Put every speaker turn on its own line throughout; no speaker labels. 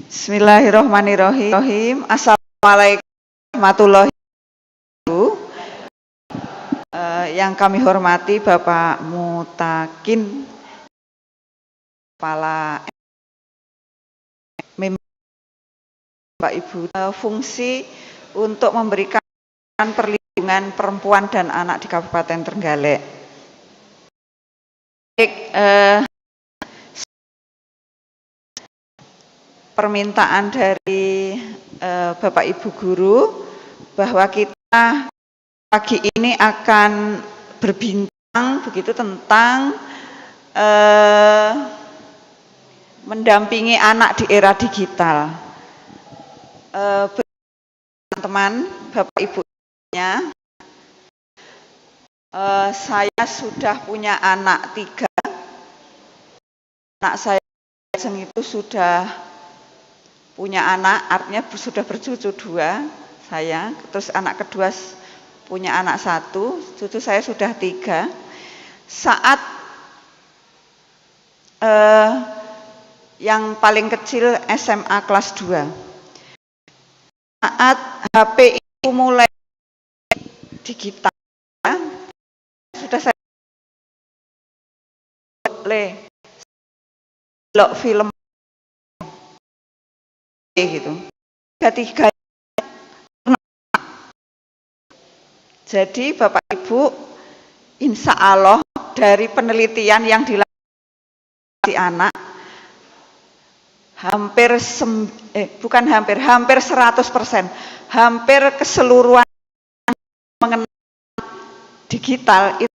Bismillahirrahmanirrahim. Assalamualaikum warahmatullahi wabarakatuh. Yang kami hormati Bapak Mutakin, Kepala Bapak Ibu, fungsi untuk memberikan perlindungan perempuan dan anak di Kabupaten Trenggalek. Permintaan dari Bapak Ibu guru bahwa kita pagi ini akan berbincang begitu tentang mendampingi anak di era digital. Teman-teman, Bapak Ibu-nya, saya sudah punya anak 3. Anak saya itu sudah punya anak, artinya sudah bercucu 2 saya, terus anak kedua punya anak 1, cucu saya sudah 3. Saat yang paling kecil SMA kelas 2, saat HP itu mulai digital, sudah saya film gitu. 3. Jadi Bapak Ibu, insya Allah dari penelitian yang dilakukan di anak, hampir 100%, hampir keseluruhan mengenai digital itu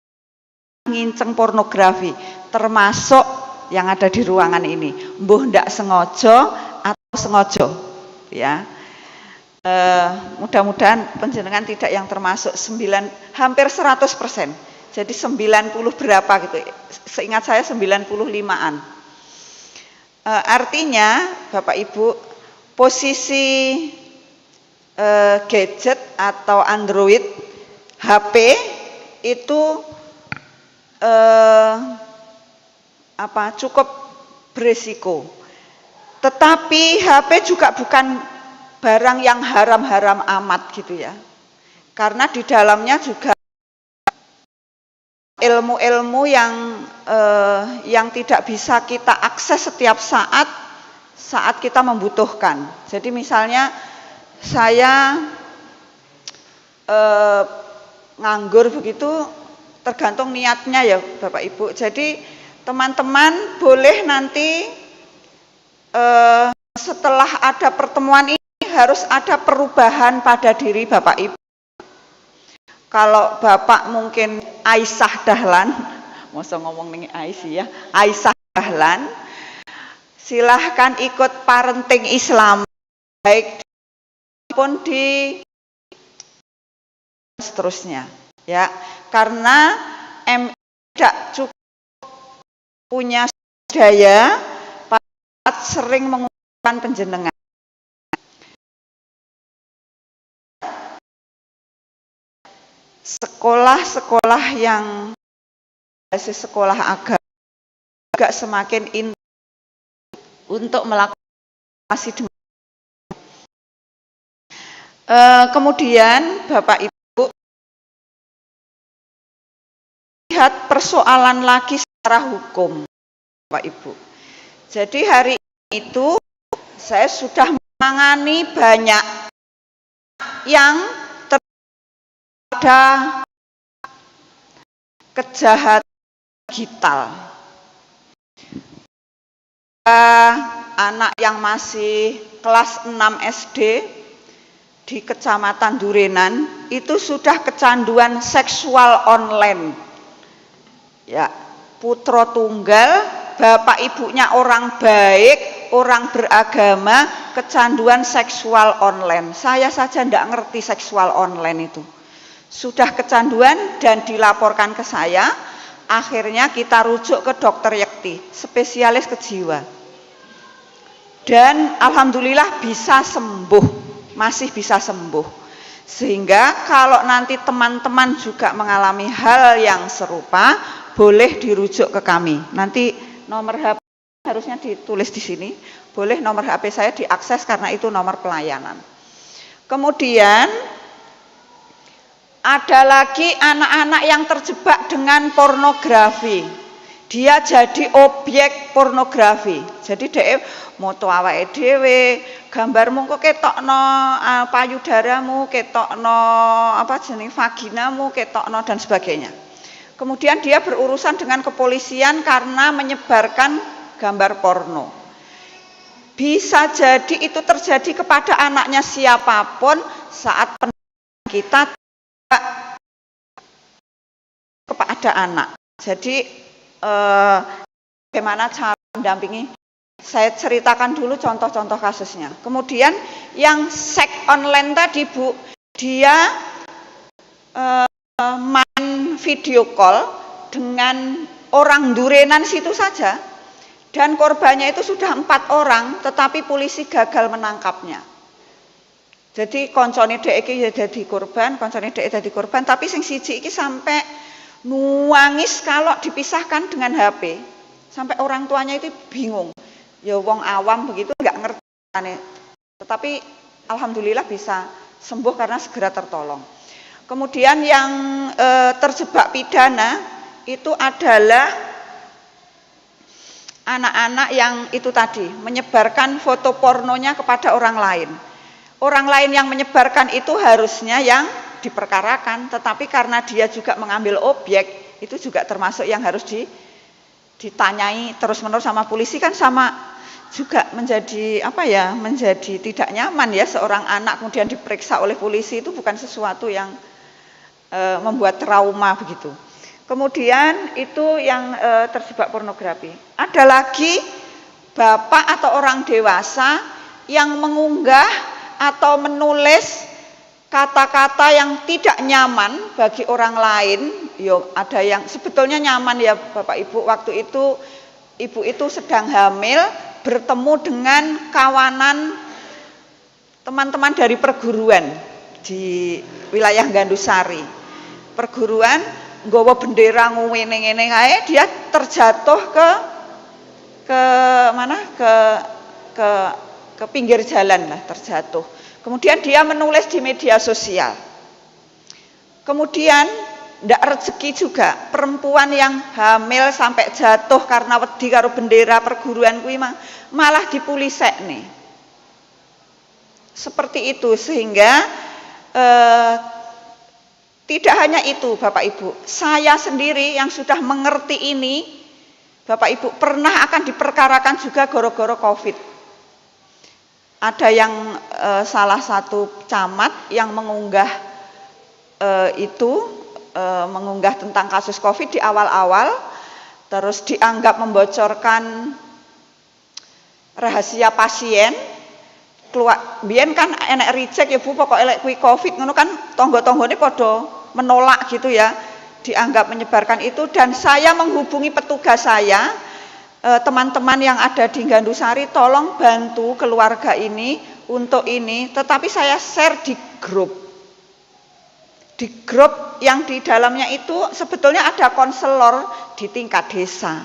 nginceng pornografi, termasuk yang ada di ruangan ini. Mbuh ndak sengaja atau sengaja, ya. Mudah-mudahan panjenengan tidak yang termasuk hampir 100%. Jadi 90 berapa gitu. Seingat saya 95-an. Artinya Bapak Ibu, posisi gadget atau Android HP itu cukup berisiko. Tetapi HP juga bukan barang yang haram-haram amat gitu ya. Karena di dalamnya juga ilmu-ilmu yang tidak bisa kita akses setiap saat kita membutuhkan. Jadi misalnya saya nganggur begitu, tergantung niatnya ya Bapak Ibu. Jadi teman-teman boleh nanti setelah ada pertemuan ini harus ada perubahan pada diri Bapak Ibu. Kalau Bapak mungkin Aisyah Dahlan, masa ngomong nih Aisyah Dahlan, silahkan ikut parenting Islam, baik pun di seterusnya, ya. Karena tidak cukup punya daya, sering menggunakan penjenengan. Sekolah-sekolah yang sekolah agama juga semakin untuk melakukan kemudian Bapak Ibu lihat persoalan lagi secara hukum, Bapak Ibu. Jadi hari itu saya sudah menangani banyak yang ada kejahatan digital. Anak yang masih kelas 6 SD di Kecamatan Durenan itu sudah kecanduan seksual online. Ya, putra tunggal, bapak ibunya orang baik, orang beragama, kecanduan seksual online. Saya saja tidak ngerti seksual online itu. Sudah kecanduan dan dilaporkan ke saya, akhirnya kita rujuk ke dokter Yekti, spesialis kejiwa. Dan alhamdulillah bisa sembuh, masih bisa sembuh. Sehingga kalau nanti teman-teman juga mengalami hal yang serupa, boleh dirujuk ke kami. Nanti nomor HP harusnya ditulis di sini. Boleh nomor HP saya diakses karena itu nomor pelayanan. Kemudian ada lagi anak-anak yang terjebak dengan pornografi. Dia jadi objek pornografi. Jadi dia moto awake dhewe, gambarmu kok ketokno payudaramu, ketokno apa jeneng vaginamu, ketokno dan sebagainya. Kemudian dia berurusan dengan kepolisian karena menyebarkan gambar porno. Bisa jadi itu terjadi kepada anaknya siapapun saat kita kepada anak. Jadi bagaimana cara mendampingi? Saya ceritakan dulu contoh-contoh kasusnya. Kemudian yang seks online tadi Bu, dia main video call dengan orang durenan situ saja, dan korbannya itu sudah 4 orang, tetapi polisi gagal menangkapnya. Jadi koncone dhek iki ya dadi korban, koncone dhek dadi korban, tapi sing siji iki sampai nuangis kalau dipisahkan dengan HP, sampai orang tuanya itu bingung. Ya wong awam begitu nggak ngerti, tetapi alhamdulillah bisa sembuh karena segera tertolong. Kemudian yang terjebak pidana itu adalah anak-anak yang itu tadi menyebarkan foto pornonya kepada orang lain. Orang lain yang menyebarkan itu harusnya yang diperkarakan, tetapi karena dia juga mengambil objek, itu juga termasuk yang harus ditanyai terus-menerus sama polisi, kan sama juga menjadi menjadi tidak nyaman ya, seorang anak kemudian diperiksa oleh polisi, itu bukan sesuatu yang membuat trauma begitu. Kemudian itu yang terjebak pornografi. Ada lagi bapak atau orang dewasa yang mengunggah atau menulis kata-kata yang tidak nyaman bagi orang lain. Yo, ada yang sebetulnya nyaman ya Bapak Ibu. Waktu itu ibu itu sedang hamil, bertemu dengan kawanan teman-teman dari perguruan di wilayah Gandusari. Perguruan nggawa bendera ngene-ngene kae, dia terjatuh ke mana? Ke pinggir jalan lah, terjatuh. Kemudian dia menulis di media sosial. Kemudian ndak rezeki juga, perempuan yang hamil sampai jatuh karena wedi karo bendera perguruan kuwi malah dipulisekne. Seperti itu, sehingga tidak hanya itu Bapak Ibu, saya sendiri yang sudah mengerti ini, Bapak Ibu, pernah akan diperkarakan juga gara-gara Covid. Ada yang salah satu camat yang mengunggah mengunggah tentang kasus Covid di awal-awal, terus dianggap membocorkan rahasia pasien. Keluar biyen kan enek reject ya Bu, pokok elek kuwi Covid ngono kan, tangga-tanggane padha menolak gitu ya, dianggap menyebarkan itu. Dan saya menghubungi petugas saya, teman-teman yang ada di Gandusari, tolong bantu keluarga ini untuk ini, tetapi saya share di grup yang di dalamnya itu sebetulnya ada konselor di tingkat desa.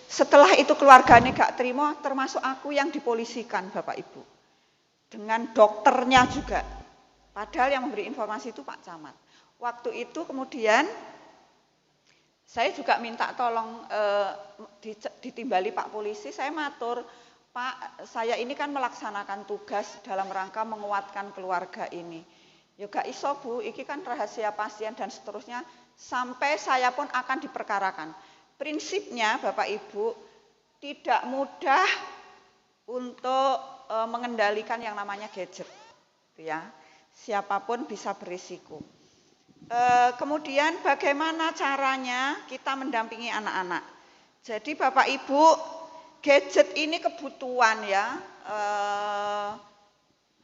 Setelah itu keluarganya gak terima, termasuk aku yang dipolisikan Bapak Ibu, dengan dokternya juga, padahal yang memberi informasi itu Pak Camat. Waktu itu kemudian saya juga minta tolong ditimbali Pak Polisi. Saya matur, Pak, saya ini kan melaksanakan tugas dalam rangka menguatkan keluarga ini. Ya gak iso Bu, iki kan rahasia pasien dan seterusnya, sampai saya pun akan diperkarakan. Prinsipnya Bapak Ibu, tidak mudah untuk mengendalikan yang namanya gadget, ya. Siapapun bisa berisiko. Kemudian bagaimana caranya kita mendampingi anak-anak. Jadi Bapak Ibu, gadget ini kebutuhan ya,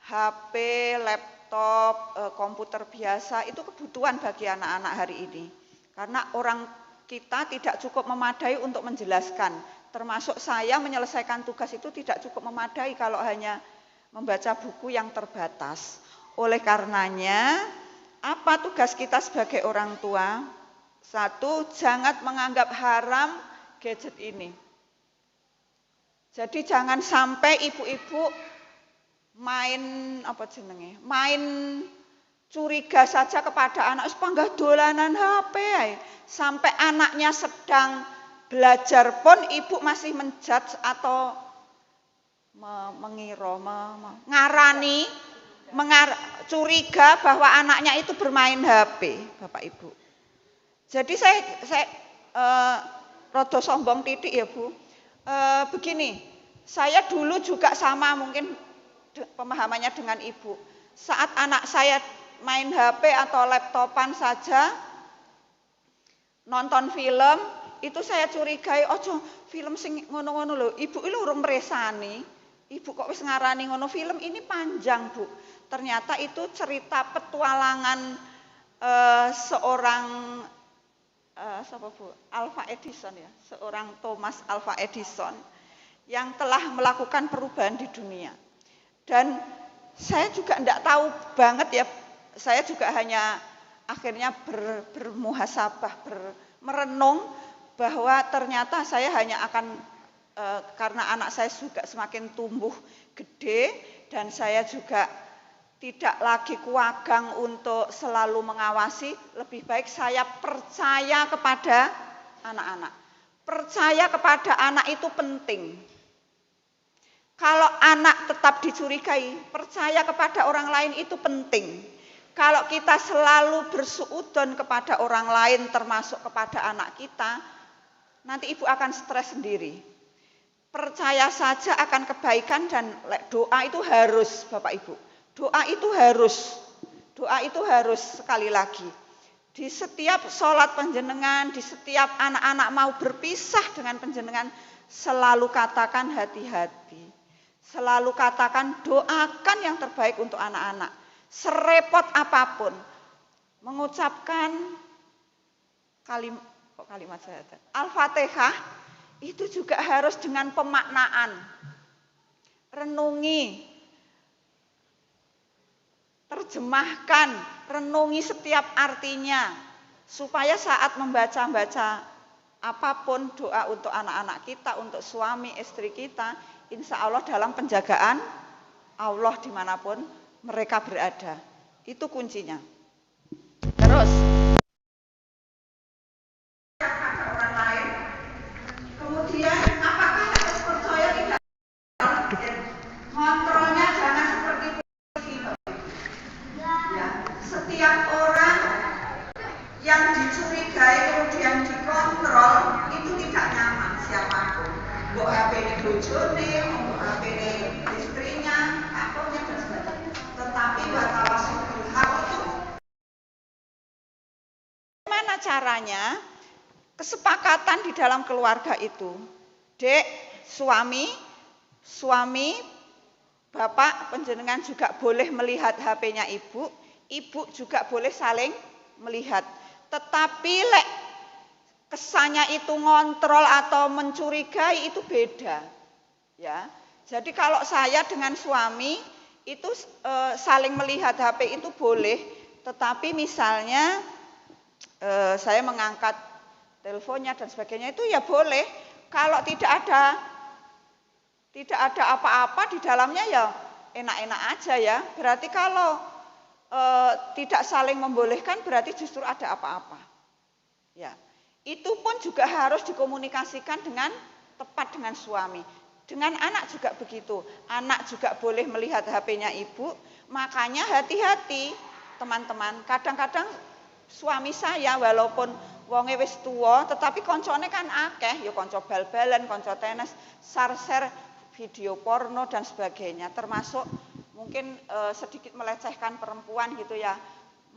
HP, laptop, komputer biasa itu kebutuhan bagi anak-anak hari ini. Karena orang kita tidak cukup memadai untuk menjelaskan. Termasuk saya menyelesaikan tugas itu tidak cukup memadai kalau hanya membaca buku yang terbatas. Oleh karenanya, apa tugas kita sebagai orang tua? Satu, jangan menganggap haram gadget ini. Jadi jangan sampai ibu-ibu main main curiga saja kepada anak, panggah dolanan HP sampai anaknya sedang belajar pun ibu masih menjudge atau curiga bahwa anaknya itu bermain HP, Bapak Ibu. Jadi saya rada sombong titik ya Bu. Begini, saya dulu juga sama mungkin pemahamannya dengan Ibu. Saat anak saya main HP atau laptopan saja, nonton film, itu saya curigai, ojo film sing ngono-ngono lho. Ibu ini urung meresani, ibu kok wis ngarani ngono, film ini panjang Bu. Ternyata itu cerita petualangan seorang siapa Bu? Alva Edison ya, seorang Thomas Alva Edison yang telah melakukan perubahan di dunia. Dan saya juga enggak tahu banget ya, saya juga hanya akhirnya bermuhasabah, merenung bahwa ternyata saya hanya akan karena anak saya juga semakin tumbuh gede dan saya juga tidak lagi kuagang untuk selalu mengawasi, lebih baik saya percaya kepada anak-anak. Percaya kepada anak itu penting. Kalau anak tetap dicurigai, percaya kepada orang lain itu penting. Kalau kita selalu bersuudzon kepada orang lain termasuk kepada anak kita, nanti ibu akan stres sendiri. Percaya saja akan kebaikan dan doa itu harus Bapak Ibu. Doa itu harus sekali lagi. Di setiap sholat panjenengan, di setiap anak-anak mau berpisah dengan panjenengan, selalu katakan hati-hati. Selalu katakan doakan yang terbaik untuk anak-anak. Serepot apapun. Mengucapkan kalimat syahadat. Al-Fatihah itu juga harus dengan pemaknaan. Renungi. Terjemahkan, renungi setiap artinya supaya saat membaca apapun doa untuk anak-anak kita, untuk suami, istri kita, insya Allah dalam penjagaan Allah dimanapun mereka berada. Itu kuncinya. Terus orang lain, kemudian apakah harus percaya tidak? Kontrolnya jangan seperti setiap orang yang dicurigai kemudian dikontrol itu tidak nyaman siapapun. Mbok HP ini bojone, mbok HP ini istrinya, akunnya dan sebagainya. Tetapi watawasul hak itu gimana caranya? Kesepakatan di dalam keluarga itu. Dek, suami, bapak panjenengan juga boleh melihat HP-nya ibu. Ibu juga boleh saling melihat. Tetapi lek kesannya itu ngontrol atau mencurigai itu beda. Ya. Jadi kalau saya dengan suami itu saling melihat HP itu boleh, tetapi misalnya saya mengangkat teleponnya dan sebagainya itu ya boleh. Kalau tidak ada apa-apa di dalamnya ya enak-enak aja ya. Berarti kalau tidak saling membolehkan berarti justru ada apa-apa. Ya, itu pun juga harus dikomunikasikan dengan tepat dengan suami. Dengan anak juga begitu. Anak juga boleh melihat HP-nya ibu. Makanya hati-hati teman-teman. Kadang-kadang suami saya walaupun wonge wis tua, tetapi koncone kan akeh, ya konco bal-balan, konco tenis, share video porno dan sebagainya. Termasuk mungkin sedikit melecehkan perempuan gitu ya.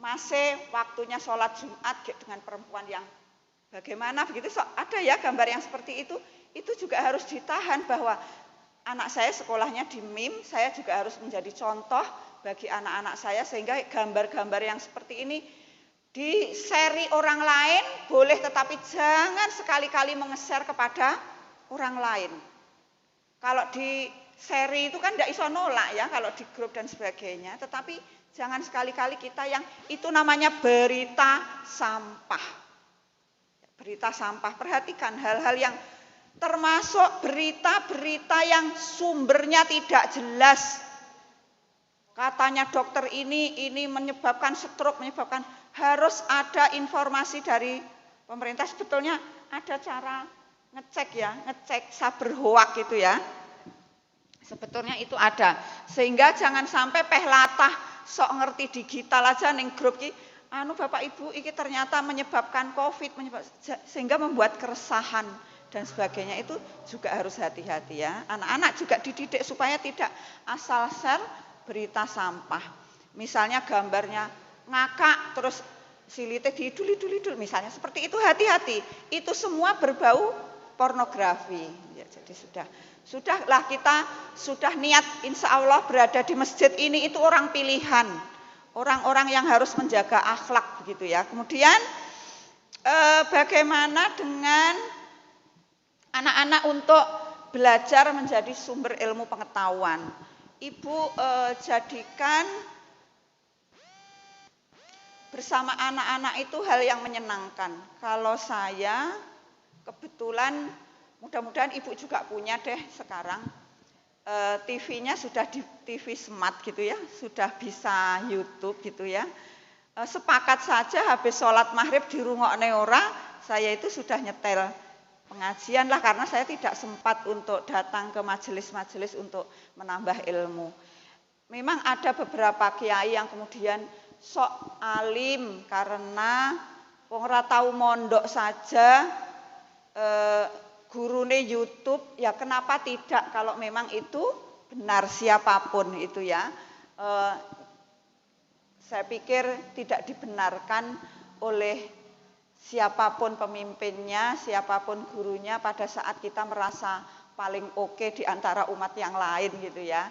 Masih waktunya sholat Jumat dengan perempuan yang bagaimana begitu. Ada ya gambar yang seperti itu. Itu juga harus ditahan bahwa anak saya sekolahnya di MIM. Saya juga harus menjadi contoh bagi anak-anak saya. Sehingga gambar-gambar yang seperti ini di-share orang lain boleh, tetapi jangan sekali-kali menge-share kepada orang lain. Kalau di share itu kan tidak iso nolak ya kalau di grup dan sebagainya, tetapi jangan sekali-kali kita yang itu namanya berita sampah. Berita sampah, perhatikan hal-hal yang termasuk berita-berita yang sumbernya tidak jelas. Katanya dokter ini menyebabkan stroke, harus ada informasi dari pemerintah. Sebetulnya ada cara ngecek saber hoak gitu ya. Sebetulnya itu ada. Sehingga jangan sampai latah sok ngerti digital aja ning grup ki, Bapak Ibu iki ternyata menyebabkan Covid, sehingga membuat keresahan dan sebagainya. Itu juga harus hati-hati ya. Anak-anak juga dididik supaya tidak asal share berita sampah. Misalnya gambarnya ngakak terus silite diidul-idul misalnya seperti itu, hati-hati. Itu semua berbau pornografi. Ya, jadi sudahlah kita sudah niat insya Allah berada di masjid ini itu orang pilihan. Orang-orang yang harus menjaga akhlak begitu ya. Kemudian bagaimana dengan anak-anak untuk belajar menjadi sumber ilmu pengetahuan? Ibu jadikan bersama anak-anak itu hal yang menyenangkan. Kalau saya kebetulan, mudah-mudahan ibu juga punya deh sekarang, TV-nya sudah di TV smart gitu ya, sudah bisa YouTube gitu ya. Sepakat saja habis sholat maghrib dirungokne ora, saya itu sudah nyetel pengajian lah, karena saya tidak sempat untuk datang ke majelis-majelis untuk menambah ilmu. Memang ada beberapa kiai yang kemudian sok alim karena wong ora tau mondok saja, gurune YouTube, ya kenapa tidak kalau memang itu benar siapapun itu ya. Saya pikir tidak dibenarkan oleh siapapun pemimpinnya, siapapun gurunya pada saat kita merasa paling oke di antara umat yang lain gitu ya.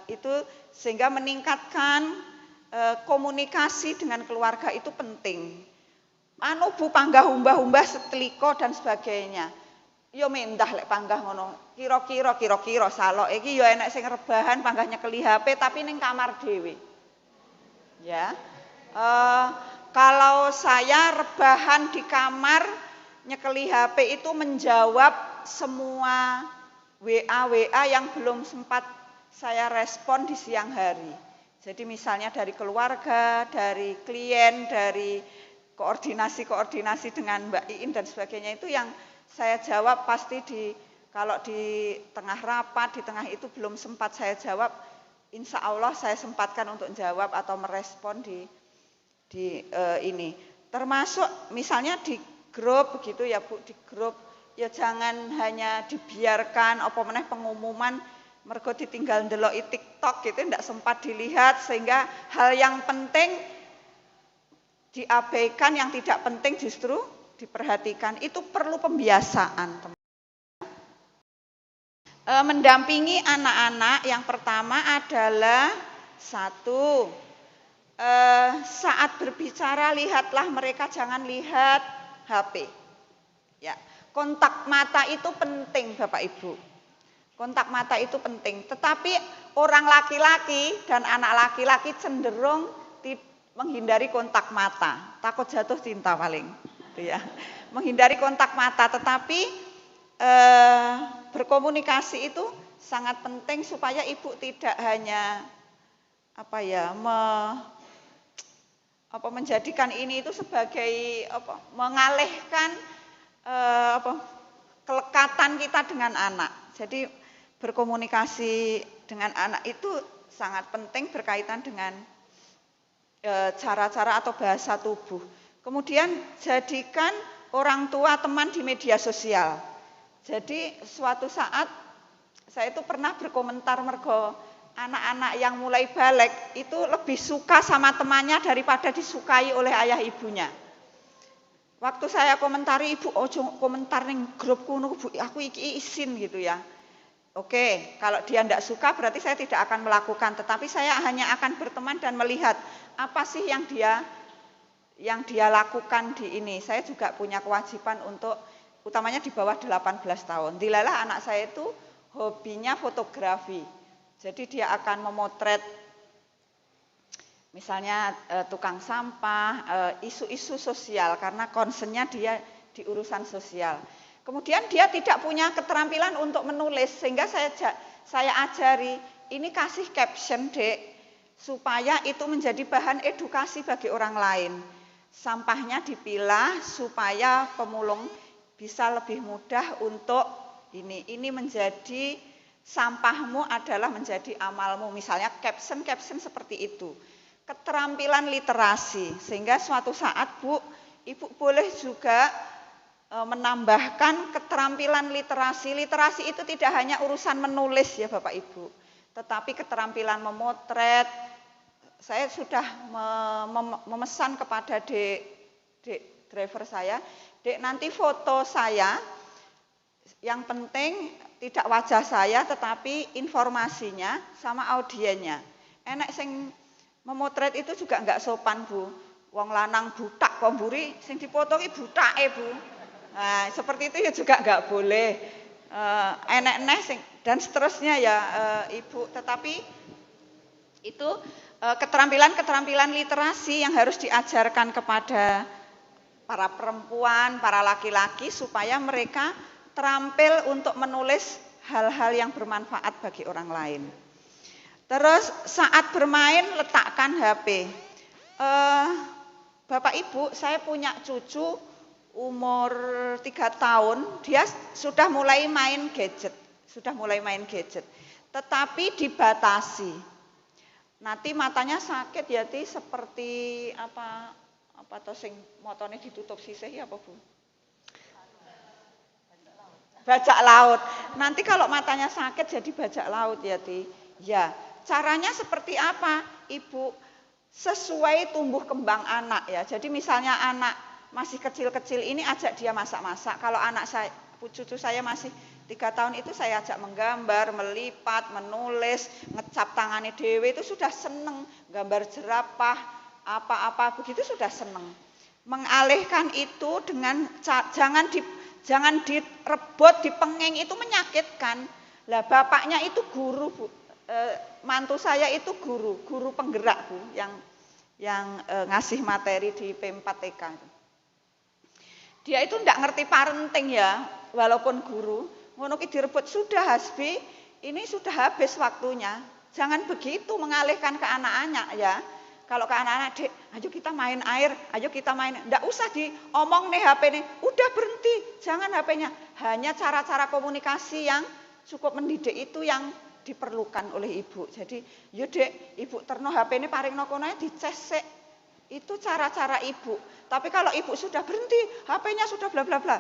Itu sehingga meningkatkan komunikasi dengan keluarga itu penting. Bu panggah umbah-umbah seteliko dan sebagainya. Yo mendah lek panggah ngono. Kira-kira salok iki yo enek sing rebahan panggah nyekeli HP tapi ning kamar dhewe. Ya. Kalau saya rebahan di kamar nyekeli HP itu menjawab semua WA yang belum sempat saya respon di siang hari. Jadi misalnya dari keluarga, dari klien, dari koordinasi dengan Mbak Iin dan sebagainya, itu yang saya jawab pasti kalau di tengah rapat, di tengah itu belum sempat saya jawab, insya Allah saya sempatkan untuk jawab atau merespon di ini. Termasuk misalnya di grup begitu ya Bu, di grup ya jangan hanya dibiarkan apa meneh pengumuman mergo ditinggal ndeloki TikTok gitu ndak sempat dilihat, sehingga hal yang penting diabaikan, yang tidak penting justru diperhatikan. Itu perlu pembiasaan. Mendampingi anak-anak yang pertama adalah satu, saat berbicara lihatlah mereka, jangan lihat HP. Ya, kontak mata itu penting Bapak Ibu. Kontak mata itu penting. Tetapi orang laki-laki dan anak laki-laki cenderung menghindari kontak mata, takut jatuh cinta paling, gitu ya. Menghindari kontak mata, tetapi berkomunikasi itu sangat penting supaya ibu tidak hanya menjadikan ini itu sebagai mengalihkan kelekatan kita dengan anak. Jadi berkomunikasi dengan anak itu sangat penting berkaitan dengan cara-cara atau bahasa tubuh. Kemudian jadikan orang tua teman di media sosial. Jadi suatu saat saya itu pernah berkomentar mergo anak-anak yang mulai balik itu lebih suka sama temannya daripada disukai oleh ayah ibunya. Waktu saya komentari, ibu ojo komentar ning grupku Bu, aku iki izin gitu ya. Oke, kalau dia tidak suka berarti saya tidak akan melakukan, tetapi saya hanya akan berteman dan melihat apa sih yang dia lakukan di ini. Saya juga punya kewajiban untuk, utamanya di bawah 18 tahun. Dilalah anak saya itu hobinya fotografi. Jadi dia akan memotret misalnya tukang sampah, isu-isu sosial karena concernnya dia di urusan sosial. Kemudian dia tidak punya keterampilan untuk menulis, sehingga saya ajari, ini kasih caption Dek, supaya itu menjadi bahan edukasi bagi orang lain. Sampahnya dipilah supaya pemulung bisa lebih mudah untuk ini menjadi sampahmu adalah menjadi amalmu. Misalnya caption seperti itu. Keterampilan literasi, sehingga suatu saat Ibu boleh juga menambahkan keterampilan literasi. Literasi itu tidak hanya urusan menulis ya Bapak Ibu, tetapi keterampilan memotret. Saya sudah memesan kepada dek driver saya, Dek nanti foto saya, yang penting tidak wajah saya tetapi informasinya sama audiennya. Enek sing memotret itu juga enggak sopan Bu. Wong lanang butak kok mburi sing dipoto ki butake Bu. Nah, seperti itu ya juga enggak boleh. Enek sing dan seterusnya ya Ibu, tetapi itu keterampilan literasi yang harus diajarkan kepada para perempuan, para laki-laki supaya mereka terampil untuk menulis hal-hal yang bermanfaat bagi orang lain. Terus saat bermain letakkan HP. Bapak Ibu, saya punya cucu umur 3 tahun, dia sudah mulai main gadget. Tetapi dibatasi. Nanti matanya sakit ya, seperti apa toh sing motone ditutup sisih apa Bu? Bajak laut. Nanti kalau matanya sakit jadi bajak laut ya, Ya, caranya seperti apa? Ibu, sesuai tumbuh kembang anak ya. Jadi misalnya anak masih kecil-kecil ini ajak dia masak-masak. Kalau anak saya, cucu saya masih 3 tahun itu saya ajak menggambar, melipat, menulis, ngecap tangannya dewe itu sudah seneng. Gambar jerapah, apa-apa begitu sudah seneng. Mengalihkan itu dengan jangan direbut, dipenging, itu menyakitkan. Lah bapaknya itu guru Bu. Mantu saya itu guru penggerak Bu, yang ngasih materi di P4TK. Dia itu enggak ngerti parenting ya, walaupun guru. Ngono ki direbut, sudah Hasbi, ini sudah habis waktunya. Jangan begitu mengalihkan ke anak-anak ya. Kalau ke anak-anak, Dek, ayo kita main air, ayo kita main. Enggak usah diomong nih HP nih, udah berhenti, jangan HP-nya. Hanya cara-cara komunikasi yang cukup mendidik itu yang diperlukan oleh ibu. Jadi, yo Dek, ibu terno HP ini paring nokononya dicesek. Itu cara-cara ibu. Tapi kalau ibu sudah berhenti, HP-nya sudah bla bla bla.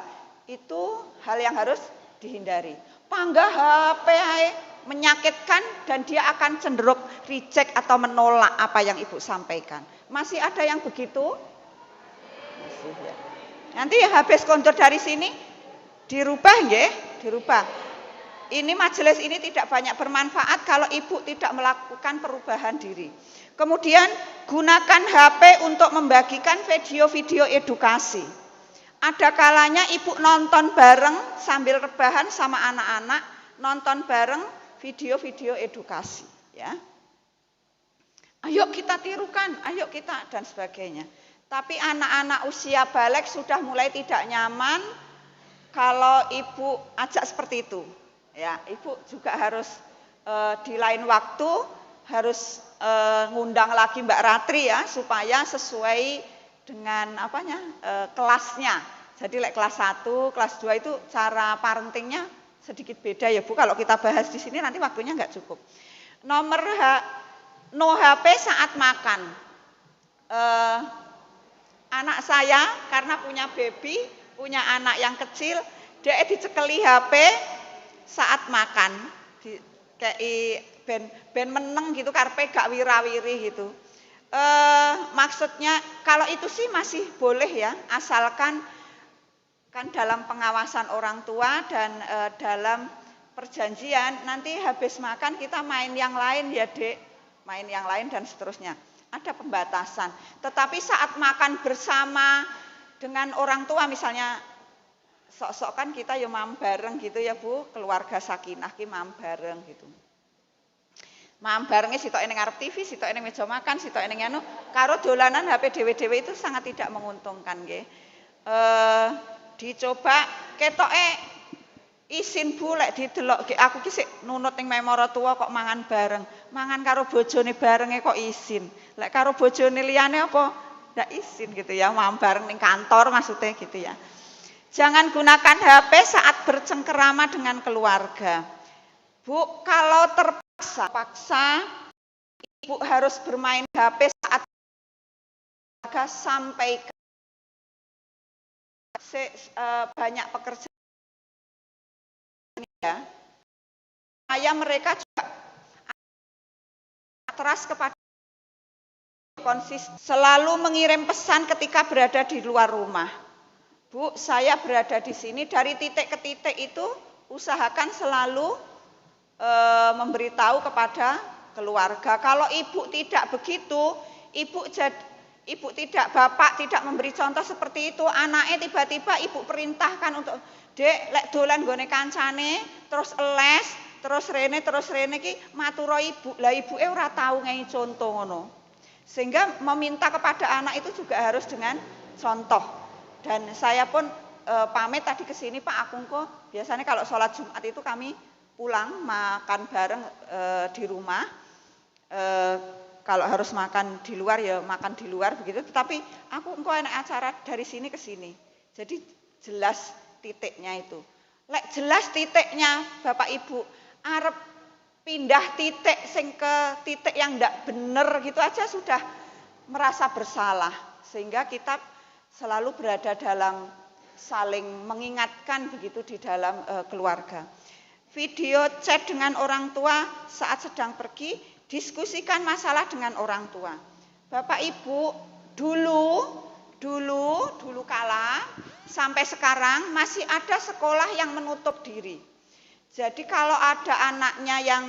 Itu hal yang harus dihindari. Panggah HP menyakitkan dan dia akan cenderung reject atau menolak apa yang ibu sampaikan. Masih ada yang begitu? Masih ya. Nanti habis kontur dari sini dirubah ya, dirubah. Ini majelis ini tidak banyak bermanfaat kalau ibu tidak melakukan perubahan diri. Kemudian gunakan HP untuk membagikan video-video edukasi. Ada kalanya ibu nonton bareng sambil rebahan sama anak-anak, nonton bareng video-video edukasi ya. Ayo kita tirukan, ayo kita dan sebagainya. Tapi anak-anak usia balik sudah mulai tidak nyaman kalau ibu ajak seperti itu. Ya, ibu juga harus di lain waktu harus ngundang lagi Mbak Ratri ya supaya sesuai dengan kelasnya. Jadi kelas 1, kelas 2 itu cara parentingnya sedikit beda ya Bu. Kalau kita bahas di sini nanti waktunya nggak cukup. Nomor no HP saat makan. Anak saya karena punya baby, punya anak yang kecil, dia dicekeli HP saat makan. Kayak ben meneng gitu, karpe gak wirawiri gitu. Maksudnya kalau itu sih masih boleh ya, asalkan kan dalam pengawasan orang tua dan dalam perjanjian nanti habis makan kita main yang lain ya Dek, main yang lain dan seterusnya. Ada pembatasan. Tetapi saat makan bersama dengan orang tua misalnya sok-sok kan kita ya mam bareng gitu ya Bu, keluarga sakinah ki mam bareng gitu. Mam barengnya sitok ning ngarep TV, sitok ning meja makan, sitok ning anu, karo dolanan HP dhewe-dhewe itu sangat tidak menguntungkan nggih. dicoba ketoke isin Bu lek didelok aku ki sik nunut ning memara tuwa kok mangan bareng. Mangan karo bojone barenge kok isin. Lek karo bojone liyane apa? Ndak isin gitu ya, mau bareng ning kantor maksudnya gitu ya. Jangan gunakan HP saat bercengkerama dengan keluarga. Bu, kalau terpaksa Ibu harus bermain HP saat keluarga sampai banyak pekerjaan ya. Supaya mereka juga teras kepada konsisten selalu mengirim pesan ketika berada di luar rumah. Bu, saya berada di sini dari titik ke titik itu usahakan selalu memberitahu kepada keluarga. Kalau ibu tidak begitu, ibu tidak, bapak tidak memberi contoh seperti itu, anaknya tiba-tiba ibu perintahkan untuk dek lek dolan gone kancane, terus les, terus rene ki maturo ibu. Lah ibuke ora tahu ngei contoh ngono. Sehingga meminta kepada anak itu juga harus dengan contoh. Dan saya pun pamit tadi ke sini Pak Akungko, biasanya kalau sholat Jumat itu kami pulang makan bareng di rumah. Kalau harus makan di luar ya makan di luar begitu. Tetapi aku engko enak acara dari sini ke sini. Jadi jelas titiknya itu. Lek jelas titiknya Bapak Ibu arep pindah titik sing ke titik yang ndak bener gitu aja sudah merasa bersalah. Sehingga kita selalu berada dalam saling mengingatkan begitu di dalam keluarga. Video chat dengan orang tua saat sedang pergi, diskusikan masalah dengan orang tua. Bapak Ibu, dulu kala sampai sekarang masih ada sekolah yang menutup diri. Jadi kalau ada anaknya yang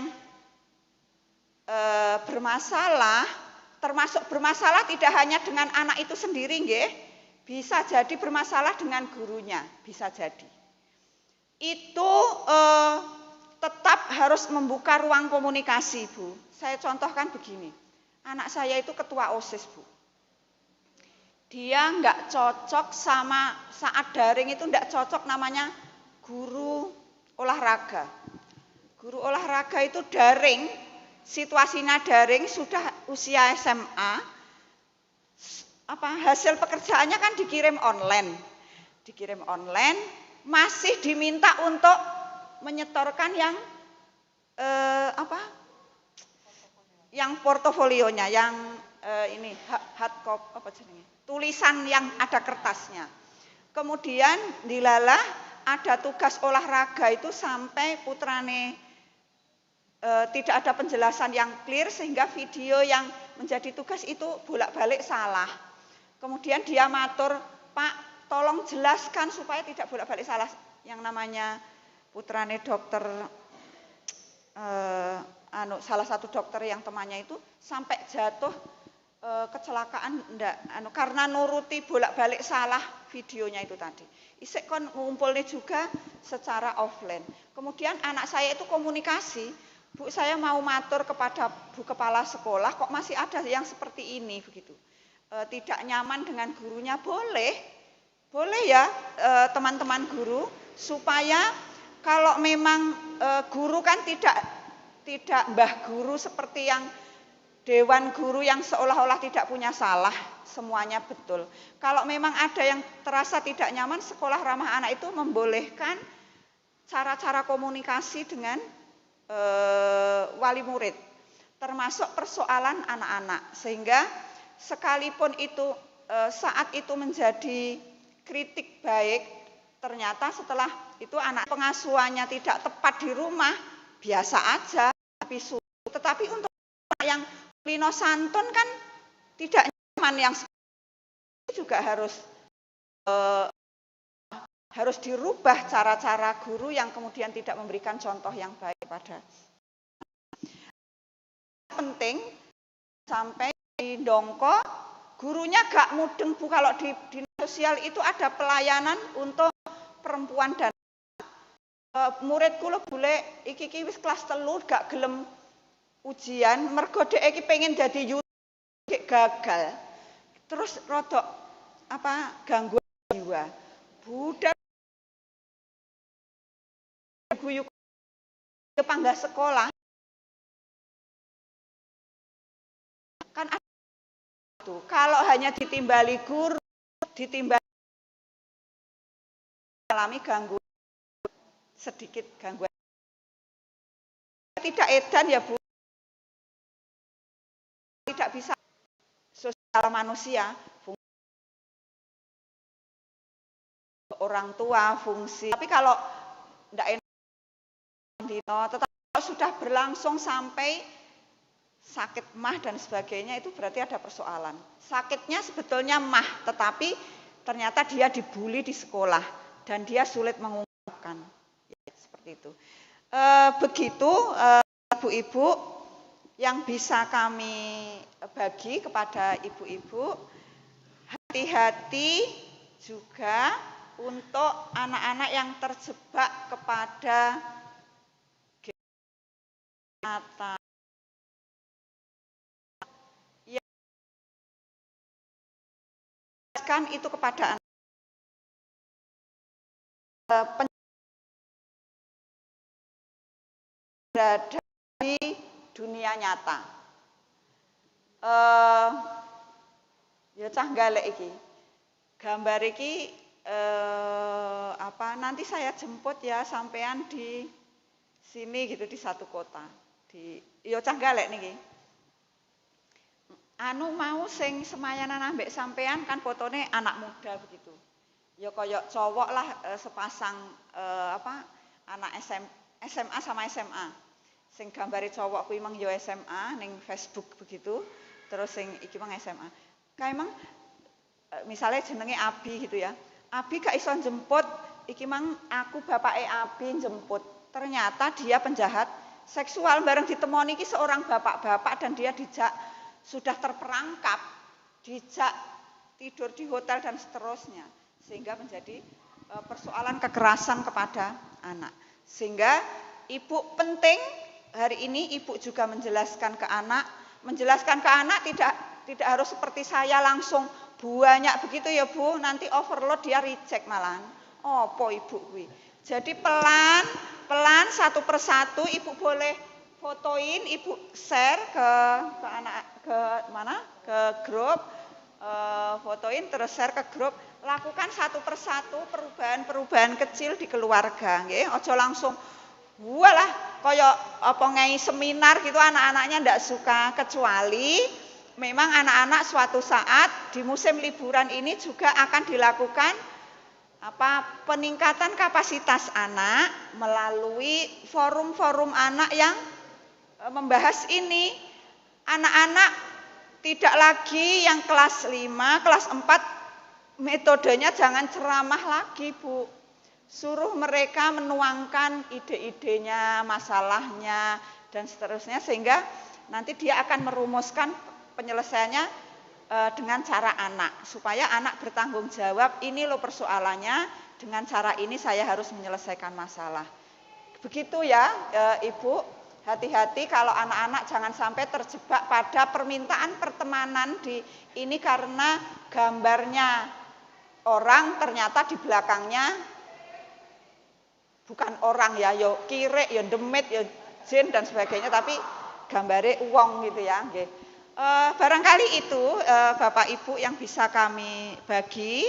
bermasalah, termasuk bermasalah tidak hanya dengan anak itu sendiri nggih, bisa jadi bermasalah dengan gurunya, bisa jadi. Itu tetap harus membuka ruang komunikasi, Bu. Saya contohkan begini, anak saya itu ketua OSIS, Bu. Dia nggak cocok sama saat daring itu nggak cocok namanya guru olahraga. Guru olahraga itu daring, situasinya daring, sudah usia SMA. Hasil pekerjaannya kan dikirim online, masih diminta untuk menyetorkan yang yang portofolionya, yang ini hard copy tulisan yang ada kertasnya. Kemudian dilalah ada tugas olahraga itu sampai putrane tidak ada penjelasan yang clear sehingga video yang menjadi tugas itu bolak-balik salah. Kemudian dia matur, Pak, tolong jelaskan supaya tidak bolak-balik salah. Yang namanya putrane dokter, salah satu dokter yang temannya itu sampai jatuh kecelakaan karena nuruti bolak-balik salah videonya itu tadi. Isik kon ngumpulnya juga secara offline. Kemudian anak saya itu komunikasi, Bu, saya mau matur kepada Bu Kepala Sekolah, kok masih ada yang seperti ini begitu. Tidak nyaman dengan gurunya, boleh ya teman-teman guru, supaya kalau memang guru kan tidak mbah guru seperti yang dewan guru yang seolah-olah tidak punya salah, semuanya betul. Kalau memang ada yang terasa tidak nyaman, sekolah ramah anak itu membolehkan cara-cara komunikasi dengan wali murid, termasuk persoalan anak-anak, sehingga sekalipun itu saat itu menjadi kritik baik, ternyata setelah itu anak pengasuhannya tidak tepat di rumah, biasa aja, tetapi untuk anak yang lino santun kan tidak nyaman, yang juga harus dirubah cara-cara guru yang kemudian tidak memberikan contoh yang baik pada. Penting sampai di Dongko gurunya gak mudeng, Bu, kalau di dinas sosial itu ada pelayanan untuk perempuan dan muridku lho bule iki wis kelas 3 gak gelem ujian mergo dhek iki pengen dadi YouTuber gagal. Terus rodok gangguan jiwa. Budak guyu-guyu ke panggah sekolah kan ada itu. Kalau hanya ditimbali guru, ditimbali alami gangguan sedikit gangguan tidak edan ya Bu, tidak bisa sosial manusia, fungsi orang tua, fungsi. Tapi kalau tidak enak tetapi kalau sudah berlangsung sampai sakit mah dan sebagainya, itu berarti ada persoalan. Sakitnya sebetulnya mah, tetapi ternyata dia dibully di sekolah dan dia sulit mengungkapkan. Ya, seperti itu. Begitu ibu-ibu yang bisa kami bagi kepada ibu-ibu, hati-hati juga untuk anak-anak yang terjebak kepada mata yang kan itu kepada anak berada di dunia nyata. Ya cah galek iki. Gambar iki nanti saya jemput ya sampean di sini gitu di satu kota. Ya cah galek niki. Anu mau sing semayanan ambek sampean kan fotone anak muda begitu. Ya koyok cowok lah sepasang anak SMA sama SMA. Sing gambare cowok kuwi mang yo SMA ning Facebook begitu. Terus sing iki mang SMA. Kae mang misalnya jenenge Abi gitu ya. Abi gak iso jemput, iki mang aku bapake Abi jemput. Ternyata dia penjahat seksual, bareng ditemoni iki seorang bapak-bapak dan dia dijak sudah terperangkap, dijak tidur di hotel dan seterusnya. Sehingga menjadi persoalan kekerasan kepada anak. Sehingga ibu penting hari ini ibu juga menjelaskan ke anak tidak harus seperti saya langsung banyak begitu ya Bu, nanti overload dia reject malahan. Apa ibu kuwi? Jadi pelan satu persatu ibu boleh fotoin, ibu share ke anak ke grup, fotoin terus share ke grup. Lakukan satu persatu perubahan kecil di keluarga, nggih. Aja langsung walah kaya apa ngai seminar gitu anak-anaknya ndak suka, kecuali memang anak-anak suatu saat di musim liburan ini juga akan dilakukan peningkatan kapasitas anak melalui forum-forum anak yang membahas ini. Anak-anak tidak lagi yang kelas 5, kelas 4 metodenya jangan ceramah lagi Bu. Suruh mereka menuangkan ide-idenya, masalahnya dan seterusnya sehingga nanti dia akan merumuskan penyelesaiannya dengan cara anak, supaya anak bertanggung jawab, ini loh persoalannya, dengan cara ini saya harus menyelesaikan masalah. Begitu ya Ibu, hati-hati kalau anak-anak jangan sampai terjebak pada permintaan pertemanan di ini karena gambarnya orang ternyata di belakangnya bukan orang ya, yo kirek, yo demit, yo jin dan sebagainya, tapi gambare uang gitu ya, nggih. Barangkali itu Bapak Ibu yang bisa kami bagi.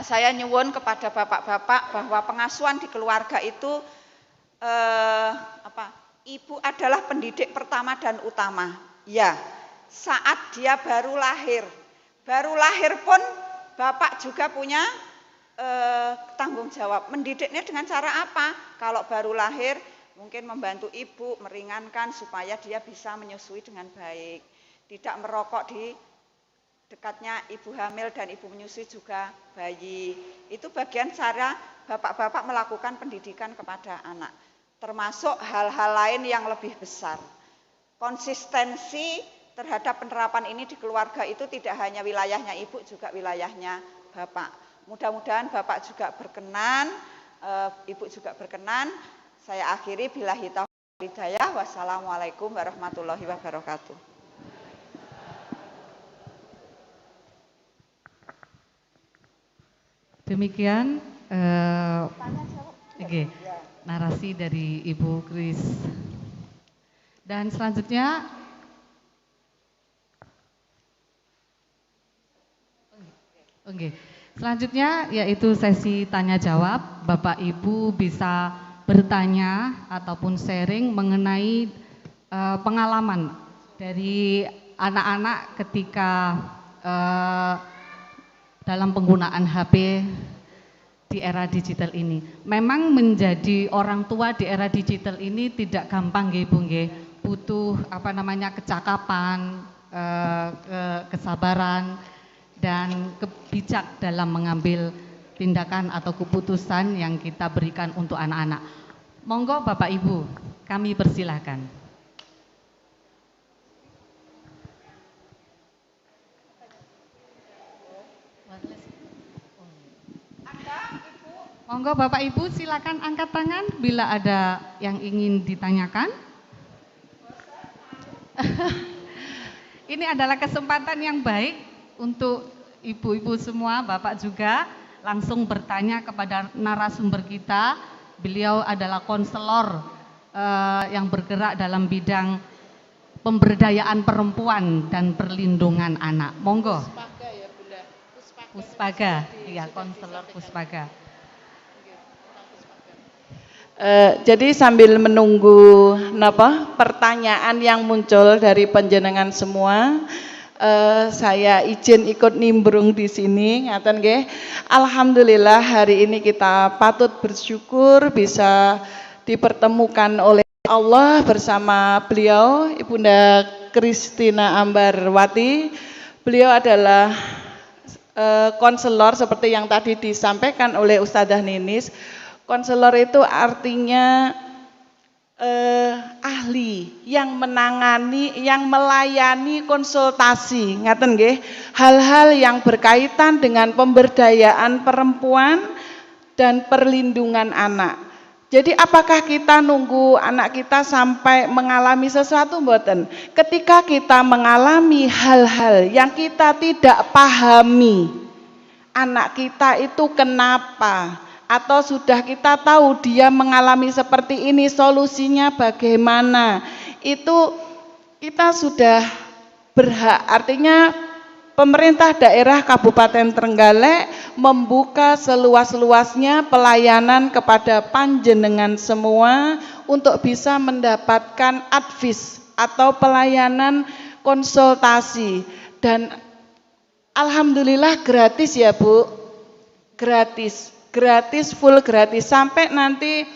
Saya nyuwun kepada bapak-bapak bahwa pengasuhan di keluarga itu ibu adalah pendidik pertama dan utama. Ya, saat dia baru lahir pun bapak juga punya tanggung jawab. Mendidiknya dengan cara apa? Kalau baru lahir mungkin membantu ibu meringankan supaya dia bisa menyusui dengan baik. Tidak merokok di dekatnya ibu hamil dan ibu menyusui juga bayi. Itu bagian cara bapak-bapak melakukan pendidikan kepada anak. Termasuk hal-hal lain yang lebih besar. Konsistensi terhadap penerapan ini di keluarga itu tidak hanya wilayahnya ibu, juga wilayahnya bapak. Mudah-mudahan bapak juga berkenan, ibu juga berkenan. Saya akhiri billahi taufiq wal hidayah. Wassalamualaikum warahmatullahi wabarakatuh.
Demikian narasi dari Ibu Kris. Dan selanjutnya selanjutnya yaitu sesi tanya jawab. Bapak Ibu bisa bertanya ataupun sharing mengenai pengalaman dari anak-anak ketika dalam penggunaan HP di era digital ini. Memang menjadi orang tua di era digital ini tidak gampang nggih Bu nggih. Butuh kecakapan, kesabaran dan bijak dalam mengambil tindakan atau keputusan yang kita berikan untuk anak-anak. Monggo Bapak Ibu, kami persilahkan. Monggo Bapak Ibu silakan angkat tangan bila ada yang ingin ditanyakan. Ini adalah kesempatan yang baik untuk ibu-ibu semua, Bapak juga langsung bertanya kepada narasumber kita. Beliau adalah konselor yang bergerak dalam bidang pemberdayaan perempuan dan perlindungan anak. Monggo.
Puspaga ya Bunda.
Puspaga, iya konselor Puspaga.
Jadi sambil menunggu pertanyaan yang muncul dari panjenengan semua, saya izin ikut nimbrung di sini, ngaten nggih. Alhamdulillah hari ini kita patut bersyukur bisa dipertemukan oleh Allah bersama beliau Ibunda Christina Ambarwati. Beliau adalah konselor seperti yang tadi disampaikan oleh Ustadzah Ninis. Konselor itu artinya ahli yang menangani, yang melayani konsultasi, ngaten nggih, hal-hal yang berkaitan dengan pemberdayaan perempuan dan perlindungan anak. Jadi apakah kita nunggu anak kita sampai mengalami sesuatu mboten? Ketika kita mengalami hal-hal yang kita tidak pahami, anak kita itu kenapa? Atau sudah kita tahu dia mengalami seperti ini, solusinya bagaimana? Itu kita sudah berhak, artinya pemerintah daerah Kabupaten Trenggalek membuka seluas-luasnya pelayanan kepada panjenengan semua untuk bisa mendapatkan advis atau pelayanan konsultasi. Dan alhamdulillah gratis ya Bu, gratis, full gratis, sampai nanti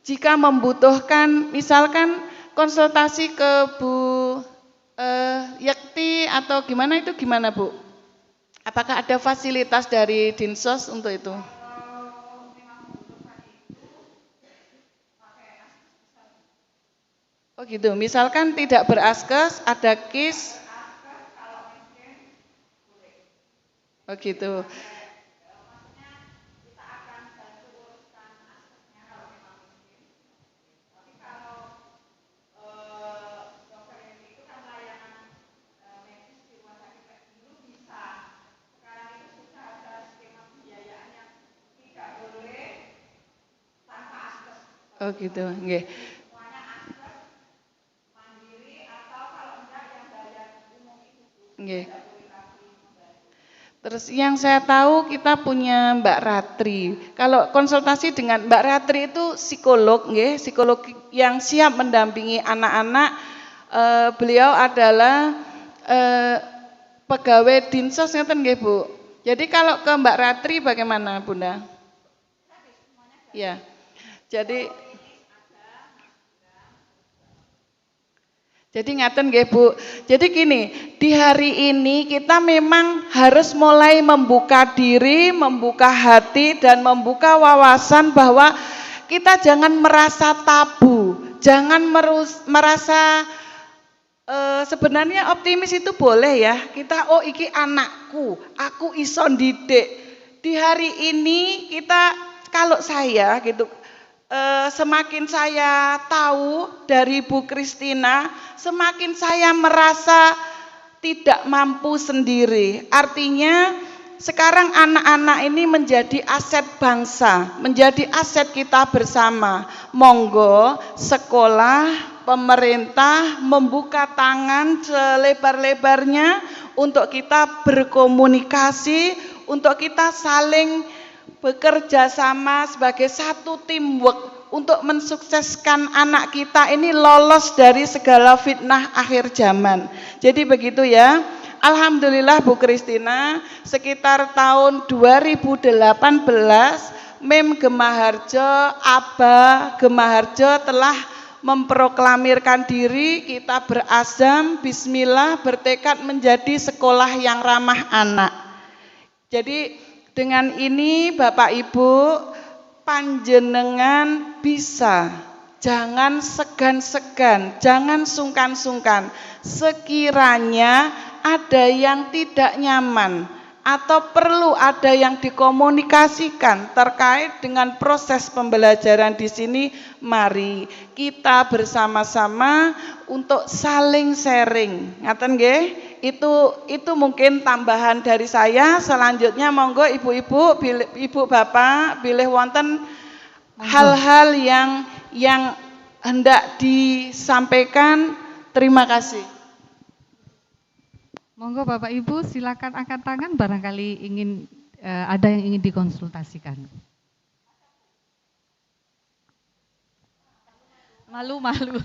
jika membutuhkan misalkan konsultasi ke Bu Yakti atau gimana, itu gimana Bu? Apakah ada fasilitas dari Dinsos untuk itu? Oh gitu, misalkan tidak beraskes, ada KIS. Oh gitu. Oh gitu, nggih. Nggih. Terus yang saya tahu kita punya Mbak Ratri. Kalau konsultasi dengan Mbak Ratri itu psikolog, nggih, psikolog yang siap mendampingi anak-anak. Beliau adalah pegawai Dinsos, ngeten nggih Bu. Jadi kalau ke Mbak Ratri bagaimana Bunda? Ya. Jadi ngaten nggih Bu. Jadi gini, di hari ini kita memang harus mulai membuka diri, membuka hati dan membuka wawasan bahwa kita jangan merasa tabu, jangan merasa sebenarnya optimis itu boleh ya. Kita iki anakku, aku iso ndidik. Di hari ini kita, kalau saya gitu, semakin saya tahu dari Bu Christina, semakin saya merasa tidak mampu sendiri. Artinya sekarang anak-anak ini menjadi aset bangsa, menjadi aset kita bersama. Monggo sekolah, pemerintah membuka tangan selebar-lebarnya untuk kita berkomunikasi, untuk kita saling bekerja sama sebagai satu teamwork untuk mensukseskan anak kita ini lolos dari segala fitnah akhir zaman. Jadi begitu ya. Alhamdulillah Bu Kristina, sekitar tahun 2018 Mem Gemaharjo, Aba Gemaharjo telah memproklamirkan diri, kita berazam, bismillah, bertekad menjadi sekolah yang ramah anak. Jadi dengan ini Bapak Ibu, panjenengan bisa, jangan segan-segan, jangan sungkan-sungkan. Sekiranya ada yang tidak nyaman atau perlu ada yang dikomunikasikan terkait dengan proses pembelajaran di sini, mari kita bersama-sama untuk saling sharing. Ngaten nggih? Itu mungkin tambahan dari saya. Selanjutnya monggo ibu-ibu, ibu bapak bilih wonten hal-hal yang hendak disampaikan. Terima kasih.
Monggo Bapak Ibu silakan angkat tangan barangkali ingin ada yang ingin dikonsultasikan. Malu-malu.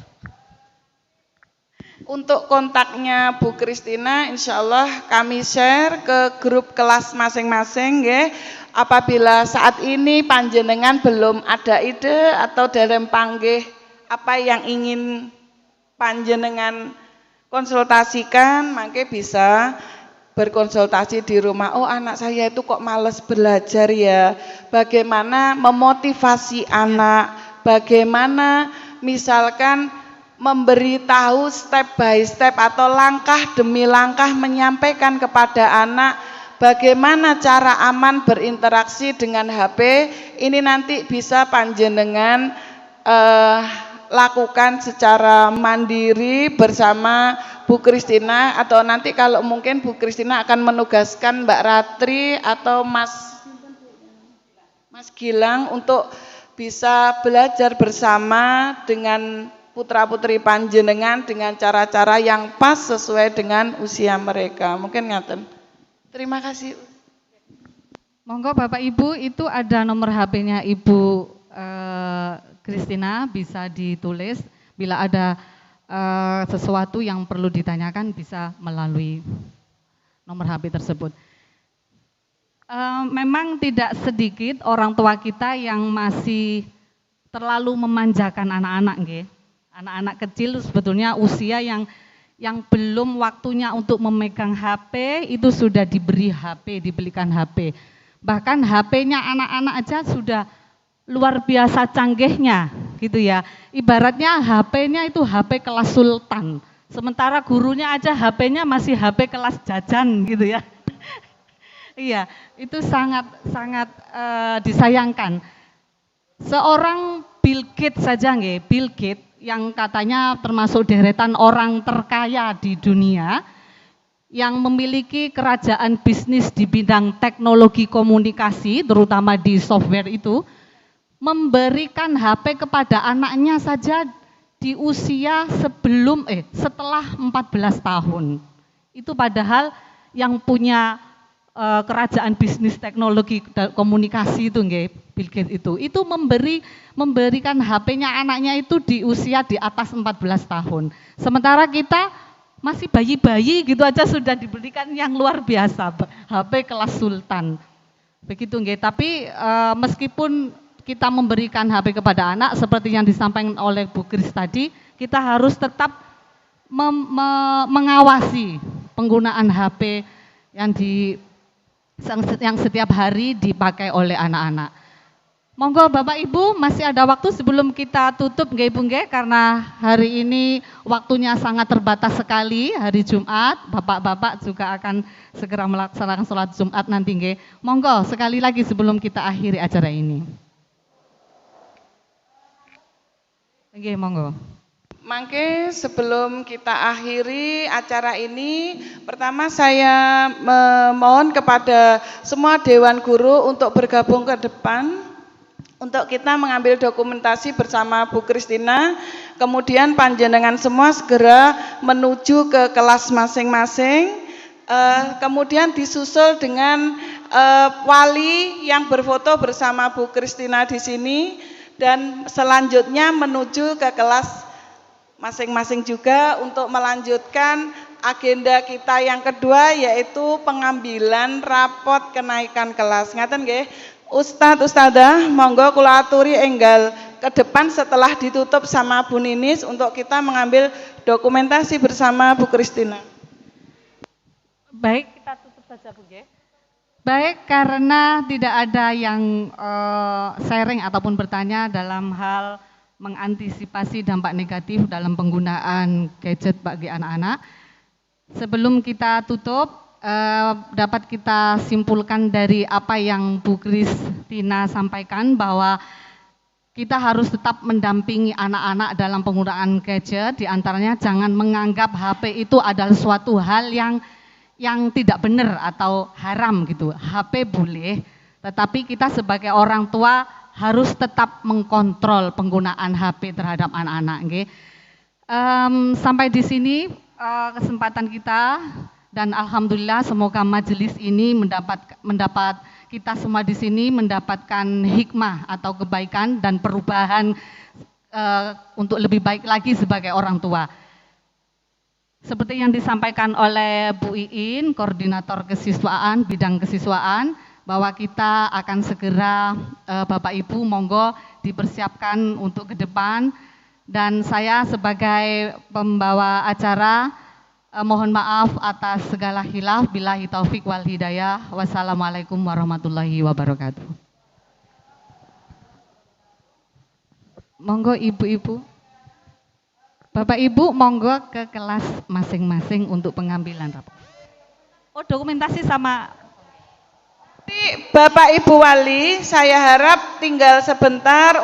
Untuk kontaknya Bu Kristina insya Allah kami share ke grup kelas masing-masing ya. Apabila saat ini panjenengan belum ada ide atau dalam panggih apa yang ingin panjenengan konsultasikan, mangke bisa berkonsultasi di rumah. Oh, anak saya itu kok males belajar ya. Bagaimana memotivasi anak? Bagaimana misalkan memberitahu step by step atau langkah demi langkah menyampaikan kepada anak bagaimana cara aman berinteraksi dengan HP. Ini nanti bisa panjenengan lakukan secara mandiri bersama Bu Kristina, atau nanti kalau mungkin Bu Kristina akan menugaskan Mbak Ratri atau Mas Gilang untuk bisa belajar bersama dengan putra-putri panjenengan dengan cara-cara yang pas sesuai dengan usia mereka. Mungkin ngaten. Terima kasih.
Monggo Bapak Ibu, itu ada nomor HP-nya Ibu Kristina, bisa ditulis bila ada sesuatu yang perlu ditanyakan bisa melalui nomor HP tersebut. Memang tidak sedikit orang tua kita yang masih terlalu memanjakan anak-anak, nggih. Anak-anak kecil sebetulnya usia yang belum waktunya untuk memegang HP itu sudah diberi HP, dibelikan HP. Bahkan HP-nya anak-anak aja sudah luar biasa canggihnya gitu ya. Ibaratnya HP-nya itu HP kelas sultan. Sementara gurunya aja HP-nya masih HP kelas jajan gitu ya. Iya, itu sangat disayangkan. Seorang Bill Gates saja nggih, Bill Gates yang katanya termasuk deretan orang terkaya di dunia yang memiliki kerajaan bisnis di bidang teknologi komunikasi terutama di software itu, memberikan HP kepada anaknya saja di usia setelah 14 tahun. Itu padahal yang punya kerajaan bisnis teknologi komunikasi itu nggih, Bill Gates itu memberikan HP-nya anaknya itu di usia di atas 14 tahun. Sementara kita masih bayi-bayi gitu aja sudah diberikan yang luar biasa, HP kelas sultan. Begitu nggih, tapi meskipun kita memberikan HP kepada anak seperti yang disampaikan oleh Bu Kris tadi, kita harus tetap mengawasi penggunaan HP yang setiap hari dipakai oleh anak-anak. Monggo Bapak Ibu, masih ada waktu sebelum kita tutup nggih Bu nggih, karena hari ini waktunya sangat terbatas sekali, hari Jumat. Bapak-bapak juga akan segera melaksanakan sholat Jumat nanti nggih. Monggo sekali lagi sebelum kita akhiri acara ini. Nggih, monggo.
Mangke sebelum kita akhiri acara ini, pertama saya memohon kepada semua Dewan Guru untuk bergabung ke depan untuk kita mengambil dokumentasi bersama Bu Kristina. Kemudian panjenengan semua segera menuju ke kelas masing-masing. Kemudian disusul dengan wali yang berfoto bersama Bu Kristina di sini, dan selanjutnya menuju ke kelas masing-masing juga untuk melanjutkan agenda kita yang kedua, yaitu pengambilan rapot kenaikan kelas. Ngaten nggih, Ustadz Ustadzah, monggo kula aturi enggal ke depan setelah ditutup sama Bu Ninis untuk kita mengambil dokumentasi bersama Bu Kristina.
Baik, kita tutup saja Bu Nggih. Baik, karena tidak ada yang sharing ataupun bertanya dalam hal mengantisipasi dampak negatif dalam penggunaan gadget bagi anak-anak. Sebelum kita tutup, dapat kita simpulkan dari apa yang Bu Kristina sampaikan bahwa kita harus tetap mendampingi anak-anak dalam penggunaan gadget. Di antaranya jangan menganggap HP itu adalah suatu hal yang tidak benar atau haram gitu. HP boleh, tetapi kita sebagai orang tua harus tetap mengkontrol penggunaan HP terhadap anak-anak. Okay? Sampai di sini kesempatan kita, dan alhamdulillah semoga majelis ini mendapat kita semua di sini mendapatkan hikmah atau kebaikan dan perubahan untuk lebih baik lagi sebagai orang tua. Seperti yang disampaikan oleh Bu Iin, Koordinator Kesiswaan, Bidang Kesiswaan, bahwa kita akan segera, Bapak Ibu monggo dipersiapkan untuk ke depan, dan saya sebagai pembawa acara mohon maaf atas segala khilaf. Billahi taufik wal hidayah. Wassalamualaikum warahmatullahi wabarakatuh. Monggo ibu-ibu. Bapak Ibu monggo ke kelas masing-masing untuk pengambilan rapor. Oh, dokumentasi sama
Bapak Ibu Wali, saya harap tinggal sebentar